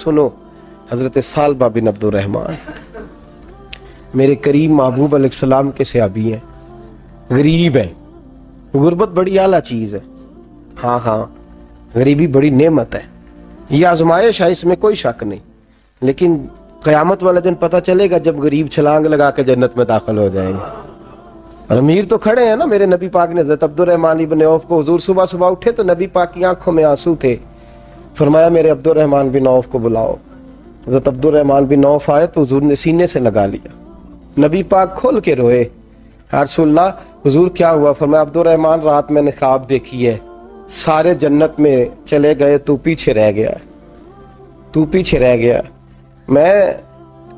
सुनो, हजरत सालबा बिन अब्दुर्रहमान मेरे करीम महबूब अलैहिस्सलाम के सहाबी हैं, गरीब हैं। गुर्बत बड़ी आला चीज है। हाँ हाँ, गरीबी बड़ी नेमत है, ये आजमाइश है, इसमें कोई शक नहीं। लेकिन क़यामत वाले दिन पता चलेगा जब गरीब छलांग लगा के जन्नत में दाखिल हो जाएंगे। और अमीर तो खड़े हैं ना। मेरे नबी पाक ने हज़रत अब्दुर्रहमान इब्न औफ को, हुजूर सुबह सुबह उठे तो नबी पाक की आंखों में आंसू थे। फरमाया मेरे अब्दुर्रहमान बिन औफ को बुलाओ। हज़रत अब्दुर्रहमान बिन औफ आए तो हुजूर ने सीने से लगा लिया। नबी पाक खोल के रोए, या रसूलल्लाह हुजूर क्या हुआ? फरमाया अब्दुर्रहमान रात मैंने ख्वाब देखी है, सारे जन्नत में चले गए, तू पीछे रह गया, तू पीछे रह गया। मैं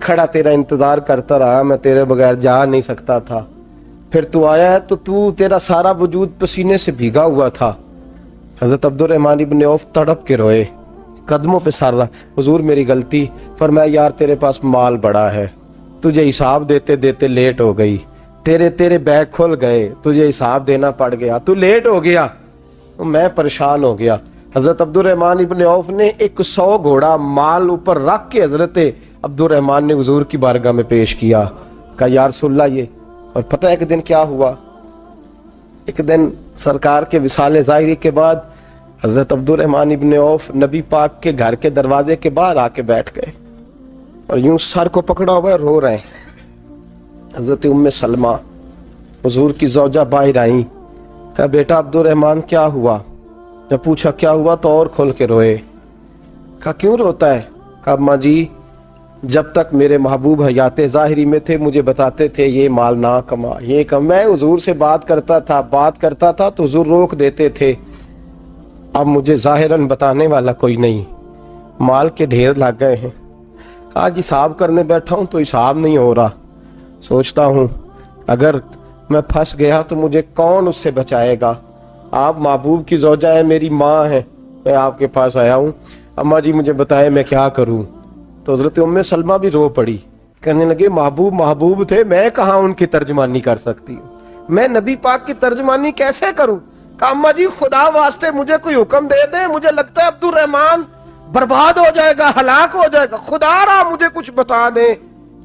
खड़ा तेरा इंतजार करता रहा, मैं तेरे बगैर जा नहीं सकता था। फिर तू आया है तो तू, तेरा सारा वजूद पसीने से भीगा हुआ था। हजरत अब्दुर्रहमान इब्न औफ तड़प के रोए, कदमों पे सर रहा, हुजूर मेरी गलती। फरमाया यार तेरे पास माल बड़ा है, तुझे हिसाब देते देते लेट हो गई, तेरे बैग खुल गए, तुझे हिसाब देना पड़ गया, तू लेट हो गया, तो मैं परेशान हो गया। हजरत अब्दुर्रहमान इब्न औफ ने 100 घोड़ा माल ऊपर रख के हजरत अब्दुर्रहमान ने हुजूर की बारगाह में पेश किया। कहा या रसूलल्लाह ये। और पता है एक दिन क्या हुआ? एक दिन सरकार के विसाले ज़ाहिरी के बाद हजरत अब्दुर्रहमान इब्न औफ नबी पाक के घर के दरवाजे के बाहर आके बैठ गए और यूं सर को पकड़ा हुआ रो रहे हैं। हजरत उम्मे सलमा हुजूर की ज़ौजा बाहर आई। कहा बेटा अब्दुर्रहमान क्या हुआ? जब पूछा क्या हुआ तो और खोल के रोए। कहा क्यों रोता है? कहा अम्मा जी जब तक मेरे महबूब हयात ज़ाहिरी में थे मुझे बताते थे ये माल ना कमा, ये कम। मैं हुजूर से बात करता था तो हुजूर रोक देते थे। अब मुझे ज़ाहिरन बताने वाला कोई नहीं, माल के ढेर लग गए हैं। आज हिसाब करने बैठा हूं तो हिसाब नहीं हो रहा। सोचता हूं अगर मैं फंस गया तो मुझे कौन उससे बचाएगा? आप महबूब की ज़ौजा है, मेरी माँ है, मैं आपके पास आया हूँ, अम्मा जी मुझे बताएं मैं क्या करूँ? तो हज़रत उम्मे सलमा भी रो पड़ी, कहने लगे महबूब महबूब थे, मैं कहाँ उनकी तर्जमानी कर सकती हूँ, मैं नबी पाक की तर्जमानी कैसे करूँ? कहा अम्मा जी खुदा वास्ते मुझे कोई हुक्म दे दे, मुझे लगता है अब्दुर्रहमान बर्बाद हो जाएगा, हलाक हो जाएगा, खुदा रहा मुझे कुछ बता दे,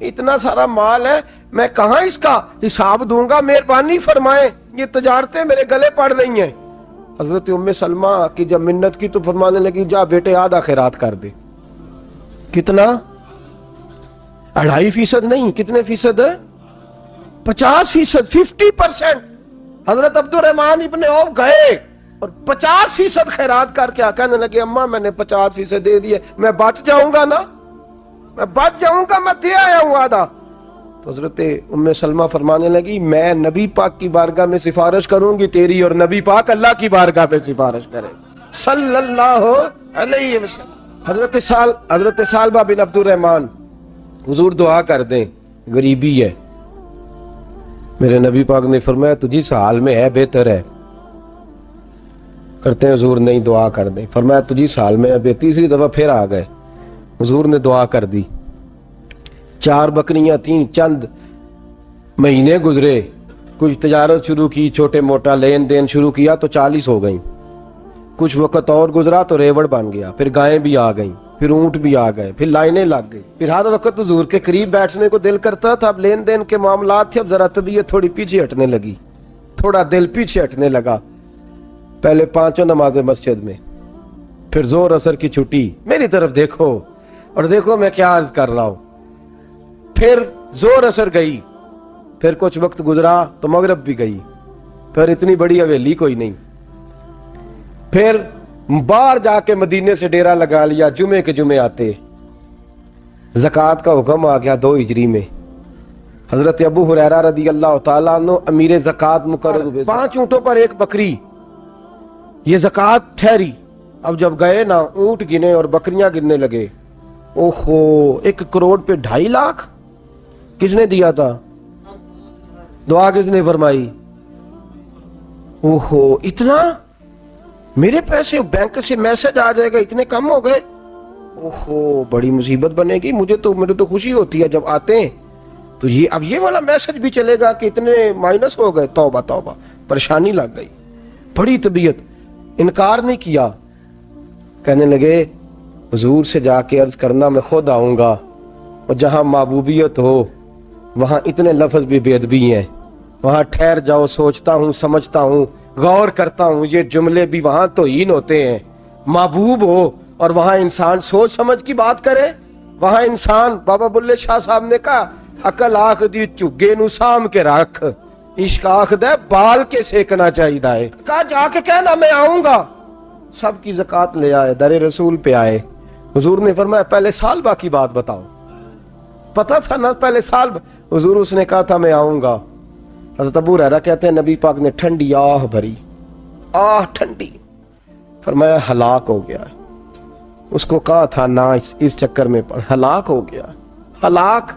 इतना सारा माल है, मैं कहाँ इसका हिसाब दूंगा, मेहरबानी फरमाए, ये तजारतें मेरे गले पड़ रही हैं। हजरत उम्मे सलमा की जब मिन्नत की तो फरमाने लगी जा बेटे आधा खैरात कर दे। कितना? 2.5% नहीं, कितने फीसद है? 50%, 50%। हजरत अब्दुर्रहमान इब्न औफ गए और 50% खैरात करके आ, कहने लगे अम्मा मैंने 50% दे दिए, मैं बच जाऊंगा ना, मैं बच जाऊंगा, मैं दे आया हूं आधा। तो हजरत उम्मे सलमा फरमाने लगी मैं नबी पाक की बारगाह में सिफारिश करूंगी तेरी, और नबी पाक अल्लाह की बारगाह पे सिफारिश करे सल्लल्लाहु अलैहि वसल्लम। हजरत सालबा बिन अब्दुर्रहमान, हुजूर दुआ कर दें, गरीबी है। मेरे नबी पाक ने फरमाया तुझी इस हाल में है, बेहतर है। करते हैं हुजूर नहीं दुआ कर दें। फरमाया तुझी इस हाल में है। तीसरी दफा फिर आ गए, हुजूर ने दुआ कर दी। 4 बकरियां थीं, चंद महीने गुजरे, कुछ तजारत शुरू की, छोटे मोटा लेन देन शुरू किया तो 40 हो गई। कुछ वक्त और गुजरा तो रेवड़ बन गया, फिर गायें भी आ गईं, फिर ऊंट भी आ गए, फिर लाइनें लग गई। फिर हर वक्त हुजूर के करीब बैठने को दिल करता था। अब लेन देन के मामलात थे, अब जरा तबीयत थोड़ी पीछे हटने लगी, थोड़ा दिल पीछे हटने लगा। पहले 5 नमाजें मस्जिद में, फिर जोर असर की छुट्टी, मेरी तरफ देखो और देखो मैं क्या अर्ज कर रहा हूं। फिर जोर असर गई, फिर कुछ वक्त गुजरा तो मगरब भी गई, फिर इतनी बड़ी हवेली कोई नहीं। फिर बाहर जाके मदीने से डेरा लगा लिया, जुमे के जुमे आते। ज़कात का हुक्म आ गया 2 हिजरी में। हजरत अबू हुरैरा रदी अल्लाह तआला अन्हु अमीर ज़कात मुकर्रर हुए। 5 ऊँटों पर 1 बकरी, ये ज़कात ठहरी। अब जब गए ना, ऊँट गिने और बकरियां गिनने लगे। ओहो, 1 करोड़ पे 2.5 लाख किसने दिया था? दुआ किसने फरमाई? ओहो, इतना मेरे पैसे बैंक से मैसेज आ जाएगा, इतने कम हो गए। ओहो, बड़ी मुसीबत बनेगी। मुझे तो खुशी होती है जब आते हैं तो ये अब ये वाला मैसेज भी चलेगा कि इतने माइनस हो गए। तौबा तौबा, परेशानी लग गई, बड़ी तबीयत। इनकार नहीं किया, कहने लगे हुजूर से जाके अर्ज करना मैं खुद आऊंगा, और जहां महबूबियत हो वहां इतने लफ्ज भी बेअदबी हैं, वहां ठहर जाओ, सोचता हूं, समझता हूं, गौर करता हूं, ये जुमले भी वहां तौहीन होते हैं। महबूब हो और वहां इंसान सोच समझ की बात करे, वहां इंसान, बाबा बुल्ले शाह साहब ने कहा, अकल आख दी झुग्गे नु साम के रख, इश्क आख दे बाल के सेकना चाहिए है। कहा जाके कहना मैं आऊंगा। सबकी ज़कात ले आए, दरे रसूल पे आए। हुजूर ने फरमाया पहले सालबा की बात बताओ। पता था ना पहले साल, हुजूर उसने कहा था मैं आऊंगा। हज़रत अबू हुरैरा कहते हैं नबी पाक ने ठंडी आह भरी, आह ठंडी, फरमाया हलाक हो गया। उसको कहा था ना इस चक्कर में पड़, हलाक हो गया, हलाक।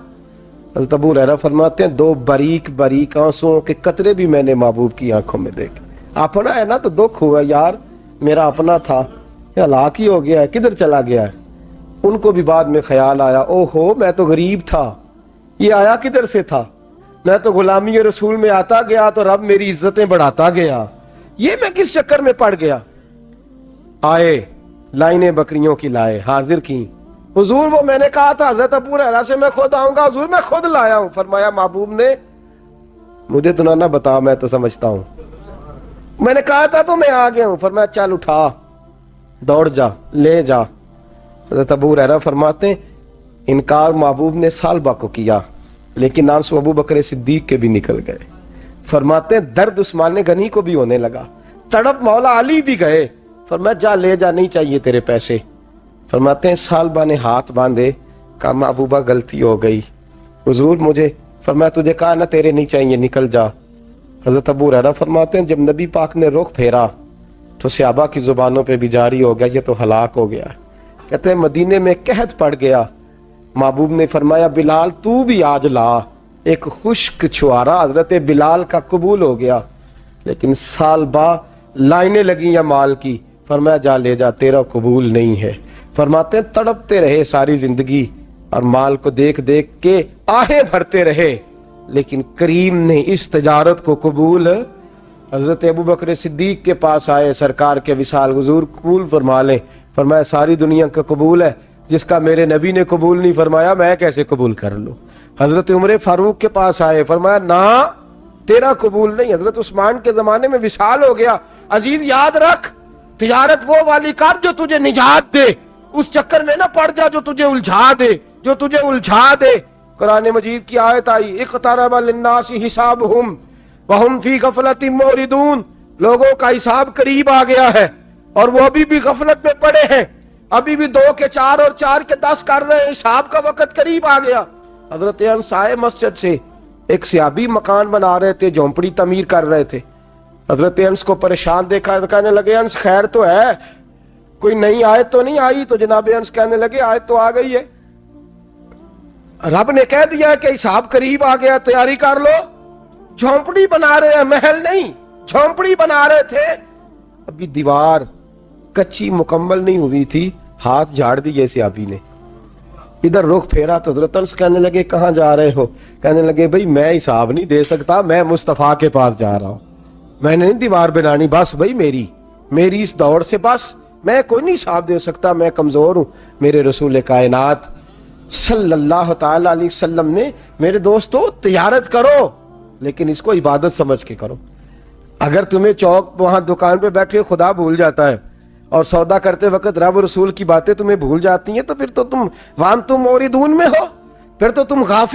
हज़रत अबू हुरैरा फरमाते हैं दो बारीक बारीक आंसुओं के कतरे भी मैंने महबूब की आंखों में देखे। अपना है ना तो दुख हुआ, यार मेरा अपना था, हलाक ही हो गया है, किधर चला गया है। उनको भी बाद में ख्याल आया, ओहो मैं तो गरीब था, ये आया किधर से था, मैं तो गुलामी रसूल में आता गया तो रब मेरी इज्जतें बढ़ाता गया, ये मैं किस चक्कर में पड़ गया। आए लाइनें बकरियों की लाए, हाजिर की। हुजूर वो मैंने कहा था हज़रत अबू हुरैरा से मैं खुद आऊंगा, हुजूर मैं खुद लाया हूं। फरमाया महबूब ने मुझे तो ना बता, मैं तो समझता हूं, मैंने कहा था तो मैं आ गया हूं। फरमाया चल उठा, दौड़ जा, ले जा। हज़रत अबू हुरैरा फरमाते इनकार महबूब ने सालबा को किया, लेकिन आंसू अबू बकर सिद्दीक के भी निकल गए। फरमाते दर्द उस्मान गनी को भी होने लगा, तड़प मौला अली भी गए। फरमाया जा ले जा, नहीं चाहिए तेरे पैसे। फरमाते हैं सालबा ने हाथ बांधे, कहा महबूबा गलती हो गई, हुजूर मुझे, फरमाया तुझे कहा ना तेरे नहीं चाहिए, निकल जा। हज़रत अबू हुरैरा फरमाते हैं जब नबी पाक ने रुख फेरा तो सहाबा की जुबानों पे भी जारी हो गया, ये तो हलाक हो गया। कहते हैं मदीने में कहत पड़ गया। महबूब ने फरमाया बिलाल तू भी आज ला। एक खुश्क छुआरा हजरत बिलाल का कबूल हो गया, लेकिन सालबा लाइनें लगी या माल की। फरमाया जा ले जा, तेरा कबूल नहीं है। फरमाते तड़पते रहे सारी जिंदगी और माल को देख देख के आहें भरते रहे, लेकिन करीम ने इस तजारत को कबूल। हजरत अबू बकर सिद्दीक के पास आए, सरकार के विसाल, हुजूर कबूल फरमा लें। फरमाया सारी दुनिया का कबूल है, जिसका मेरे नबी ने कबूल नहीं फरमाया मैं कैसे कबूल कर लूं। हजरत उमर फारूक के पास आए, फरमाया ना तेरा कबूल नहीं। हजरत उस्मान के जमाने में विसाल हो गया। अजीज याद रख, तिजारत वो वाली कर जो तुझे निजात दे, उस चक्कर में ना पड़ जा जो तुझे उलझा दे, जो तुझे उलझा दे। कुरान मजीद की आयत आई, इक़्तरब लिन्नासी हिसाबुहुम वहुम फी गफलतिन मुरिदून, लोगों का हिसाब करीब आ गया है और वो अभी भी गफलत में पड़े हैं, अभी भी 2 के 4 और 4 के 10 कर रहे हैं, हिसाब का वक्त करीब आ गया। हजरत अनस आए मस्जिद से, एक सहाबी मकान बना रहे थे, झोंपड़ी तमीर कर रहे थे। हजरत अनस को परेशान देखा तो कहने लगे अनस खैर तो है, कोई नई आयत तो नहीं आई। तो जनाब अनस कहने लगे आयत तो आ गई है, रब ने कह दिया कि हिसाब करीब आ गया, तैयारी कर लो। झोंपड़ी बना रहे हैं, महल नहीं, झोंपड़ी बना रहे थे। अभी दीवार कच्ची मुकम्मल नहीं हुई थी, हाथ झाड़ दिए सहाबी ने। इधर रुख फेरा तो हजरत अनस कहने लगे कहां जा रहे हो। कहने लगे भाई मैं हिसाब नहीं दे सकता, मैं मुस्तफा के पास जा रहा हूं, मैंने नहीं दीवार बनानी, बस भाई मेरी इस दौड़ से बस मैं कोई नहीं हिसाब दे सकता, मैं कमजोर हूं। मेरे रसूल कायनात सल्लल्लाहु ताला अलैहि वसल्लम ने, मेरे दोस्तों तिजारत करो लेकिन इसको इबादत समझ के करो। अगर तुम्हें चौक वहां दुकान पे बैठे खुदा भूल जाता है और सौदा करते वक्त रब रसूल की बातें तुम्हें भूल जाती हैं, तो फिर तो तुम वान तुम मोरिदून में हो, फिर तो तुम गाफिल